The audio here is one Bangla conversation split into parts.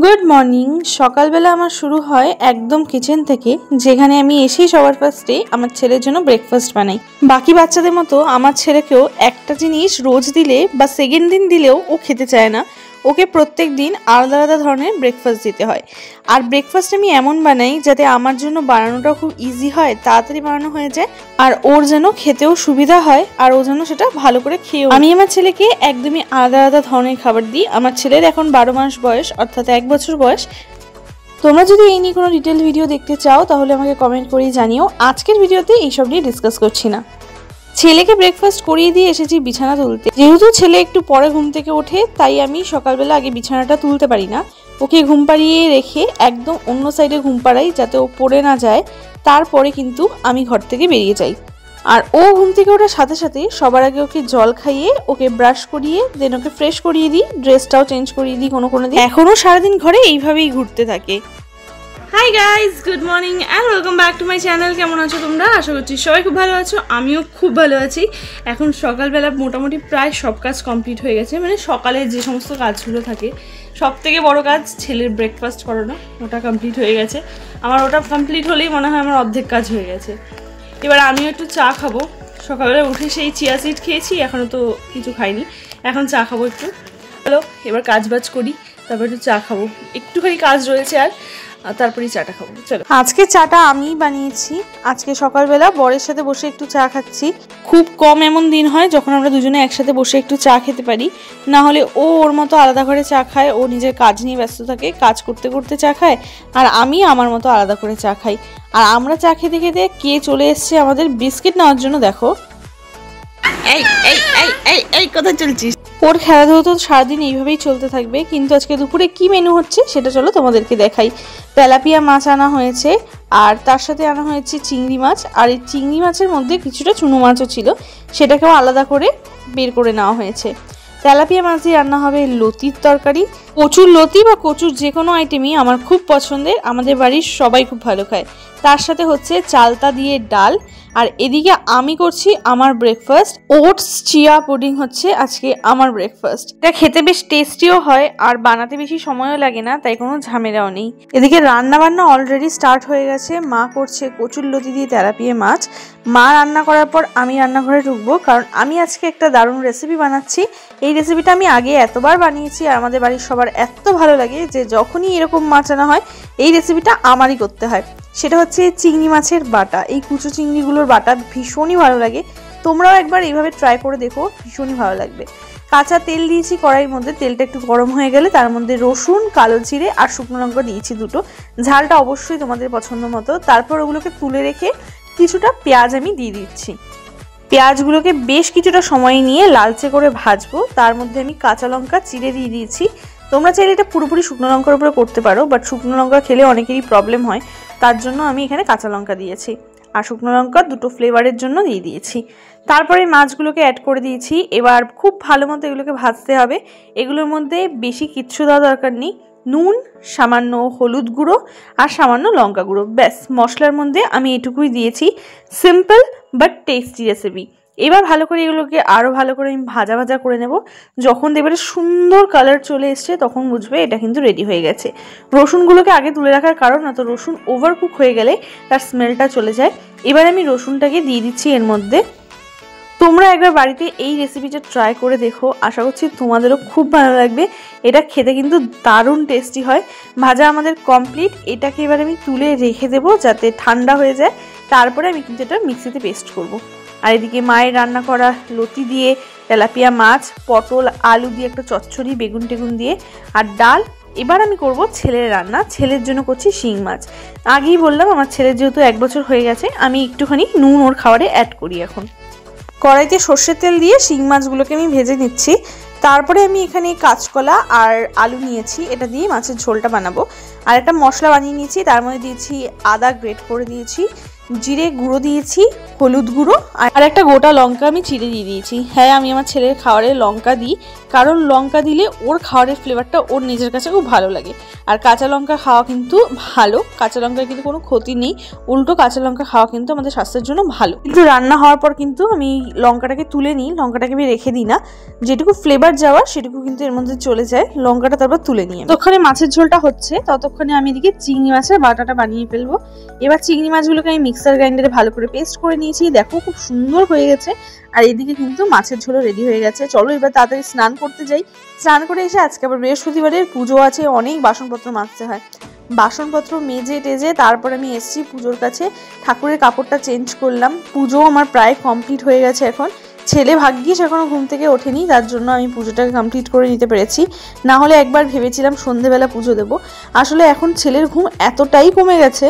Good morning. সকালবেলা আমার শুরু হয় একদম কিচেন থেকে, যেখানে আমি এসেই সবার ফার্স্টে আমার ছেলের জন্য ব্রেকফাস্ট বানাই। বাকি বাচ্চাদের মতো আমার ছেলেকেও একটা জিনিস রোজ দিলে বা সেকেন্ড দিন দিলেও ও খেতে চায় না। ওকে প্রত্যেক দিন আলাদা আলাদা ধরনের ব্রেকফাস্ট দিতে হয়। আর ব্রেকফাস্ট আমি এমন বানাই যাতে আমার জন্য বানানোটা খুব ইজি হয়, তাড়াতাড়ি বানানো হয়ে যায়, আর ওর যেন খেতেও সুবিধা হয়, আর ও যেন সেটা ভালো করে খেয়েও। আমি আমার ছেলেকে একদমই আলাদা আলাদা ধরনের খাবার দিই। আমার ছেলের এখন 12 মাস বয়স, অর্থাৎ 1 বছর বয়স। তোমরা যদি এই নিয়ে কোনো ডিটেল ভিডিও দেখতে চাও তাহলে আমাকে কমেন্ট করেই জানিও। আজকের ভিডিওতে এইসব নিয়ে ডিসকাস করছি না। ছেলেকে ব্রেকফাস্ট করিয়ে দিয়ে এসেছি বিছানা তুলতে। যেহেতু ছেলে একটু পরে ঘুম থেকে ওঠে, তাই আমি সকালবেলা আগে বিছানাটা তুলতে পারি না। ওকে ঘুম পাড়িয়ে রেখে একদম অন্য সাইডে ঘুম পাড়াই, যাতে ও পড়ে না যায়। তারপরে কিন্তু আমি ঘর থেকে বেরিয়ে যাই। আর ও ঘুম থেকে ওঠার সাথে সাথে সবার আগে ওকে জল খাইয়ে, ওকে ব্রাশ করিয়ে, দেন ওকে ফ্রেশ করিয়ে দিই, ড্রেসটাও চেঞ্জ করিয়ে দিই কোনো দিন। এখনও সারাদিন ঘরে এইভাবেই ঘুরতে থাকে। Hi guys, good morning and welcome back to my channel. কেমন আছো তোমরা? আশা করছি সবাই খুব ভালো আছো, আমিও খুব ভালো আছি। এখন সকালবেলা মোটামুটি প্রায় সব কাজ কমপ্লিট হয়ে গেছে। মানে সকালে যে সমস্ত কাজগুলো থাকে, সব থেকে বড় কাজ ছেলের ব্রেকফাস্ট করানো, ওটা কমপ্লিট হয়ে গেছে। আমার ওটা কমপ্লিট হলেই মনে হয় আমার অর্ধেক কাজ হয়ে গেছে। এবার আমিও একটু চা খাবো। সকালবেলা উঠে সেই চিয়া সিড খেয়েছি, এখনও তো কিছু খাইনি। এখন চা খাবো একটু। হ্যালো, এবার কাজ বাজ করি, তারপর একটু চা খাবো। একটুখানি কাজ রয়েছে আর তারপরেই চাটা খাবো। চলো, আজকে চাটা আমিই বানিয়েছি। আজকে সকালবেলা বরের সাথে বসে একটু চা খাচ্ছি। খুব কম এমন দিন হয় যখন আমরা দুজনে একসাথে বসে একটু চা খেতে পারি। না হলে ও ওর মতো আলাদা ঘরে চা খায়, ও নিজের কাজ নিয়ে ব্যস্ত থাকে, কাজ করতে করতে চা খায়, আর আমি আমার মতো আলাদা করে চা খাই। আর আমরা চা খেতে খেতে কে চলে এসছে আমাদের বিস্কিট নেওয়ার জন্য। দেখো, এই এই এই এই এই কোথায় চলছিস? ওর খেলাধুলো তো সারাদিন এইভাবেই চলতে থাকবে। কিন্তু আজকে দুপুরে কি মেনু হচ্ছে সেটা চলো তোমাদেরকে দেখাই। তেলাপিয়া মাছ আনা হয়েছে, আর তার সাথে আনা হয়েছে চিংড়ি মাছ। আর এই চিংড়ি মাছের মধ্যে কিছুটা চুনো মাছও ছিল, সেটাকেও আলাদা করে বের করে নেওয়া হয়েছে। তেলাপিয়া মাছ দিয়ে রান্না হবে লতির তরকারি। কচুর লতি বা কচুর যে কোনো আইটেমই আমার খুব পছন্দের, আমাদের বাড়ির সবাই খুব ভালো খায়। তার সাথে হচ্ছে চালতা দিয়ে ডাল। আর এদিকে আমি করছি আমার ব্রেকফাস্ট, ওটস চিয়া পুডিং হচ্ছে আজকে আমার ব্রেকফাস্ট। এটা খেতে বেশ টেস্টিও হয়, আর বানাতে বেশি সময়ও লাগে না, তাই কোনো ঝামেলাও নেই। এদিকে রান্না বান্না অলরেডি স্টার্ট হয়ে গেছে। মা করছে কচুর লতি দিয়ে তেলাপিয়া মাছ। মা রান্না করার পর আমি রান্নাঘরে ঢুকবো, কারণ আমি আজকে একটা দারুণ রেসিপি বানাচ্ছি। এই রেসিপিটা আমি আগে এতবার বানিয়েছি, আর আমাদের বাড়ির সবার এত ভালো লাগে যে যখনই এরকম মাছ আনা হয় এই রেসিপিটা আমারই করতে হয়। সেটা হচ্ছে চিংড়ি মাছের বাটা। এই কুচো চিংড়িগুলোর বাটা ভীষণই ভালো লাগে। তোমরাও একবার এইভাবে ট্রাই করে দেখো, ভীষণই ভালো লাগবে। কাঁচা তেল দিয়েছি কড়াইয়ের মধ্যে, তেলটা একটু গরম হয়ে গেলে তার মধ্যে রসুন, কালো জিরে আর শুকনো লঙ্কা দিয়েছি দুটো। ঝালটা অবশ্যই তোমাদের পছন্দ মতো। তারপর ওগুলোকে তুলে রেখে কিছুটা পেঁয়াজ আমি দিয়ে দিচ্ছি। পেঁয়াজগুলোকে বেশ কিছুটা সময় নিয়ে লালচে করে ভাজবো। তার মধ্যে আমি কাঁচা লঙ্কা চিড়ে দিয়ে দিয়েছি। তোমরা চাইলে এটা পুরোপুরি শুকনো লঙ্কার উপরে করতে পারো, বাট শুকনো লঙ্কা খেলে অনেকেরই প্রবলেম হয়, তার জন্য আমি এখানে কাঁচা লঙ্কা দিয়েছি। আর শুকনো লঙ্কা দুটো ফ্লেভারের জন্য দিয়ে দিয়েছি। তারপরে মাছগুলোকে অ্যাড করে দিয়েছি। এবার খুব ভালো মতো এগুলোকে ভাজতে হবে। এগুলোর মধ্যে বেশি কিচ্ছু দেওয়া দরকার নেই। নুন, সামান্য হলুদ গুঁড়ো আর সামান্য লঙ্কা গুঁড়ো, ব্যাস। মশলার মধ্যে আমি এটুকুই দিয়েছি। Simple but tasty recipe. এবার ভালো করে এগুলোকে আরও ভালো করে আমি ভাজা ভাজা করে নেব। যখন দেখবে সুন্দর কালার চলে এসছে তখন বুঝবে এটা কিন্তু রেডি হয়ে গেছে। রসুনগুলোকে আগে তুলে রাখার কারণ, না তো রসুন ওভারকুক হয়ে গেলে তার স্মেলটা চলে যায়। এবার আমি রসুনটাকে দিয়ে দিচ্ছি এর মধ্যে। তোমরা একবার বাড়িতে এই রেসিপিটা ট্রাই করে দেখো, আশা করছি তোমাদেরও খুব ভালো লাগবে। এটা খেতে কিন্তু দারুণ টেস্টি হয়। ভাজা আমাদের কমপ্লিট। এটাকে এবার আমি তুলে রেখে দেবো যাতে ঠান্ডা হয়ে যায়। তারপরে আমি কিন্তু এটা মিক্সিতে পেস্ট করব। আর এদিকে মায়ের রান্না করা লতি দিয়ে তেলাপিয়া মাছ, পটল আলু দিয়ে একটা চচ্চড়ি, বেগুন টেগুন দিয়ে, আর ডাল। এবার আমি করব ছেলের রান্না। ছেলের জন্য করছি শিং মাছ। আগেই বললাম আমার ছেলের যেহেতু 1 বছর হয়ে গেছে, আমি একটুখানি নুন ওর খাবারে অ্যাড করি। এখন কড়াইতে সর্ষের তেল দিয়ে শিং মাছগুলোকে আমি ভেজে নিচ্ছি। তারপরে আমি এখানে কাঁচকলা আর আলু নিয়েছি, এটা দিয়ে মাছের ঝোলটা বানাবো। আর একটা মশলা বানিয়ে নিয়েছি, তার মধ্যে দিয়েছি আদা গ্রেট করে দিয়েছি, জিরে গুঁড়ো দিয়েছি, হলুদ গুঁড়ো আর একটা গোটা লঙ্কা আমি চিড়ে দিয়ে দিয়েছি। হ্যাঁ, আমি আমার ছেলের খাবারে লঙ্কা দিই, কারণ লঙ্কা দিলে ওর খাবারের ফ্লেভারটা ওর নিজের কাছে খুব ভালো লাগে। আর কাঁচা লঙ্কা খাওয়া কিন্তু ভালো, কাঁচা লঙ্কার কিন্তু কোনো ক্ষতি নেই, উল্টো কাঁচা লঙ্কা খাওয়া কিন্তু আমাদের স্বাস্থ্যের জন্য ভালো। কিন্তু রান্না হওয়ার পর কিন্তু আমি লঙ্কাটাকে তুলে নিই, লঙ্কাটাকে আমি রেখে দিই না, যেটুকু ফ্লেভার যাওয়া সেটুকু কিন্তু এর মধ্যে চলে যায়, লঙ্কাটা তারপর তুলে নিয়ে। ততক্ষণে মাছের ঝোলটা হচ্ছে, ততক্ষণে আমি এদিকে চিংড়ি মাছের বাটাটা বানিয়ে ফেলবো। এবার চিংড়ি মাছগুলোকে আমি মিক্সার গ্রাইন্ডারে ভালো করে পেস্ট করে নিয়েছি, দেখো খুব সুন্দর হয়ে গেছে। আর এদিকে কিন্তু মাছের ঝোলও রেডি হয়ে গেছে। চলো এবার তাড়াতাড়ি স্নান করতে যাই। স্নান করে এসে আজকে আবার বৃহস্পতিবারের পুজো আছে, অনেক বাসনপত্র মাজতে হয়। বাসনপত্র মেজে টেজে তারপর আমি এসেছি পুজোর কাছে, ঠাকুরের কাপড়টা চেঞ্জ করলাম। পুজো আমার প্রায় কমপ্লিট হয়ে গেছে এখন। ছেলে ভাগ্যিস এখনও ঘুম থেকে ওঠেনি, তার জন্য আমি পুজোটাকে কমপ্লিট করে নিতে পেরেছি। না হলে একবার ভেবেছিলাম সন্ধেবেলা পুজো দেবো। আসলে এখন ছেলের ঘুম এতটাই কমে গেছে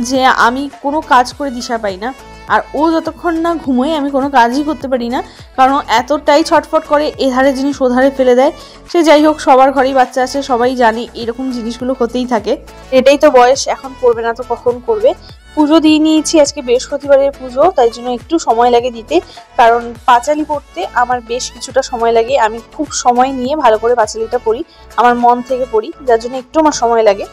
যে আমি কোনো কাজ করে দিশা পাই না। আর ও যতক্ষণ না ঘুমোয় আমি কোনো কাজই করতে পারি না, কারণ এতটাই ছটফট করে, এধারে জিনিস ওধারে ফেলে দেয়। সে যাই হোক, সবার ঘরেই বাচ্চা আছে, সবাই জানে এরকম জিনিসগুলো হতেই থাকে। এটাই তো বয়স, এখন করবে না তো কখন করবে। পুজো দিয়ে নিয়েছি, আজকে বৃহস্পতিবারের পুজো, তাই জন্য একটু সময় লাগে দিতে, কারণ পাঁচালি পড়তে আমার বেশ কিছুটা সময় লাগে। আমি খুব সময় নিয়ে ভালো করে পাঁচালিটা পড়ি, আমার মন থেকে পড়ি, যার জন্য একটু আমার সময় লাগে।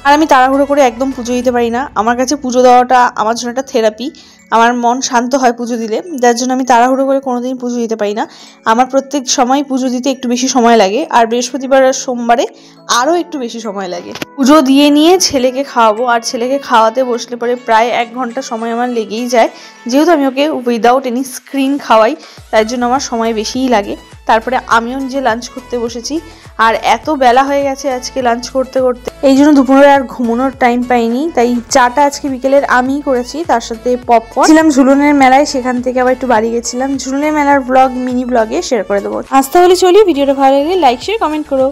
আর আমি তাড়াহুড়ো করে একদম পুজো দিতে পারি না, আমার কাছে পুজো দেওয়াটা আমার জন্য একটা থেরাপি। আমার মন শান্ত হয় পুজো দিলে, যার জন্য আমি তাড়াহুড়ো করে কোনোদিন পুজো দিতে পারি না। আমার প্রত্যেক সময় পুজো দিতে একটু বেশি সময় লাগে, আর বৃহস্পতিবার আর সোমবারে আরও একটু বেশি সময় লাগে। পুজো দিয়ে নিয়ে ছেলেকে খাওয়াবো, আর ছেলেকে খাওয়াতে বসলে পরে প্রায় 1 ঘন্টা সময় আমার লেগেই যায়, যেহেতু আমি ওকে উইদাউট এনি স্ক্রিন খাওয়াই, তাই জন্য আমার সময় বেশিই লাগে। তারপরে আমিও নিজে লাঞ্চ করতে বসেছি, আর এত বেলা হয়ে গেছে আজকে লাঞ্চ করতে করতে, এই জন্য দুপুরে আর ঘুমানোর টাইম পাইনি। তাই চাটা আজকে বিকেলের আমিই করেছি, তার সাথে পপকর্ন ছিলাম ঝুলনের মেলায়, সেখান থেকে আবার একটু বাড়ি গেছিলাম। ঝুলনের মেলার ব্লগ মিনি ব্লগে শেয়ার করে দেবো। আজ তাহলে চলি, ভিডিওটা ভালো লাগলে লাইক শেয়ার কমেন্ট করো।